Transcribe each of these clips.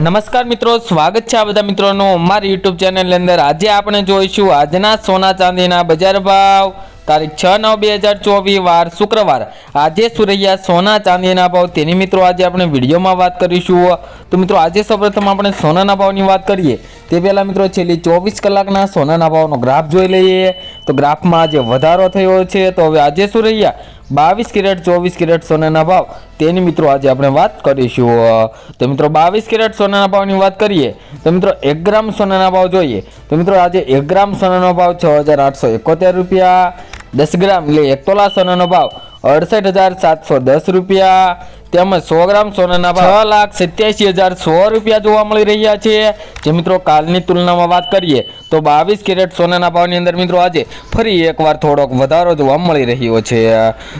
નમસ્કાર મિત્રો, સ્વાગત છે આ બધા મિત્રોનો અમારી યુટ્યુબ ચેનલની અંદર। આજે આપણે જોઈશું આજના સોના ચાંદીના બજાર ભાવ તારીખ 6/9/2024 વાર શુક્રવાર। આજે શું રહ્યા સોના ચાંદીના ભાવ તેની મિત્રો આજે આપણે વિડીયોમાં વાત કરીશું। તો મિત્રો આજે સૌપ્રથમ આપણે સોનાના ભાવની વાત કરીએ તે પહેલાં મિત્રો છેલ્લી 24 કલાકના સોનાના ભાવનો ગ્રાફ જોઈ લઈએ। તો ગ્રાફમાં આજે વધારો થયો છે। તો હવે આજે શું રહ્યા 22 કેરેટ 24 કેરેટ સોનાના ભાવ તેની મિત્રો આજે આપણે વાત કરીશું। તો મિત્રો 22 કેરેટ સોનાના ભાવની વાત કરીએ તો મિત્રો 1 ગ્રામ સોનાના ભાવ જોઈએ તો મિત્રો આજે 1 ગ્રામ સોનાનો ભાવ 6871 રૂપિયા। 10 ગ્રામ એટલે 1 તોલા સોનાનો ભાવ 68,710 રૂપિયા। તેમજ 100 ગ્રામ સોનાના ભાવ 6,87,100 રૂપિયા જોવા મળી રહ્યા છે। જે મિત્રો કાલની તુલનામાં વાત કરીએ તો 22 કેરેટ સોનાના ભાવની અંદર મિત્રો આજે ફરી એકવાર થોડોક વધારો જોવા મળી રહ્યો છે।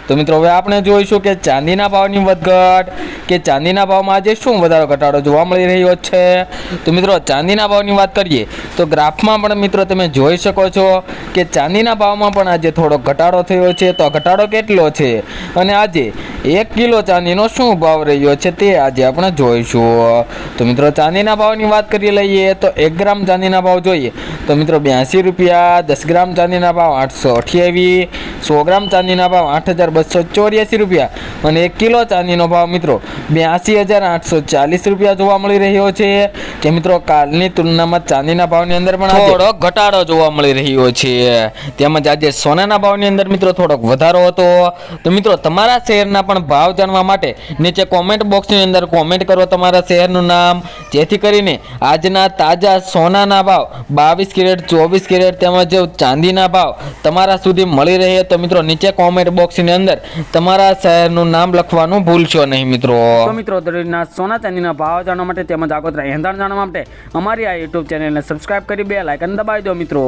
તો મિત્રો હવે આપણે જોઈશું કે ચાંદીના ભાવની વધઘટ કે ચાંદીના ભાવમાં આજે શું વધારો ઘટાડો જોવા મળી રહ્યો છે। તો મિત્રો ચાંદીના ભાવની વાત કરીએ તો ગ્રાફમાં પણ મિત્રો તમે જોઈ શકો છો કે ચાંદીના ભાવમાં પણ આજે થોડોક ઘટાડો થયો છે। તો ઘટાડો કેટલો છે અને આજે 1 કિલો ચાંદીનો શું ભાવ રહ્યો છે તે આજે આપણે જોઈશું। તો મિત્રો ચાંદીના ભાવની વાત કરી લઈએ તો 1 ગ્રામ ચાંદીના ભાવ જોઈએ તો મિત્રો 82 રૂપિયા। 10 ગ્રામ ચાંદીના ભાવ 828। 100 ગ્રામ ચાંદીના ભાવ 8,284 રૂપિયા અને 1 કિલો ચાંદીનો ભાવ મિત્રો 82,840 રૂપિયા જોવા મળી રહ્યો છે। જે મિત્રો કાલની તુલનામાં ચાંદીના ભાવની અંદર પણ થોડો ઘટાડો જોવા મળી રહ્યો છે। તેમજ આજે સોનાના ભાવની અંદર મિત્રો થોડોક વધારો હતો। તો મિત્રો તમારા શહેરના પણ ભાવ જાણવા માટે નીચે કોમેન્ટ બોક્સની અંદર કોમેન્ટ કરો તમારા શહેરનું નામ, જેથી કરીને આજના તાજા સોનાના ભાવ 22 કેરેટ 24 કેરેટ તેમજ ચાંદીના ભાવ તમારા સુધી મળી રહે। તો મિત્રો નીચે કોમેન્ટ બોક્સની અંદર તમારા શહેરનું નામ લખવાનું ભૂલશો નહીં મિત્રો। તો મિત્રો દરરોજના સોના ચાંદીના ભાવ જાણવા માટે તેમજ આગોતરા એંધાણ જાણવા માટે અમારી આ યુટ્યુબ ચેનલને સબસ્ક્રાઇબ કરી બેલ આઇકન દબાવી દો મિત્રો।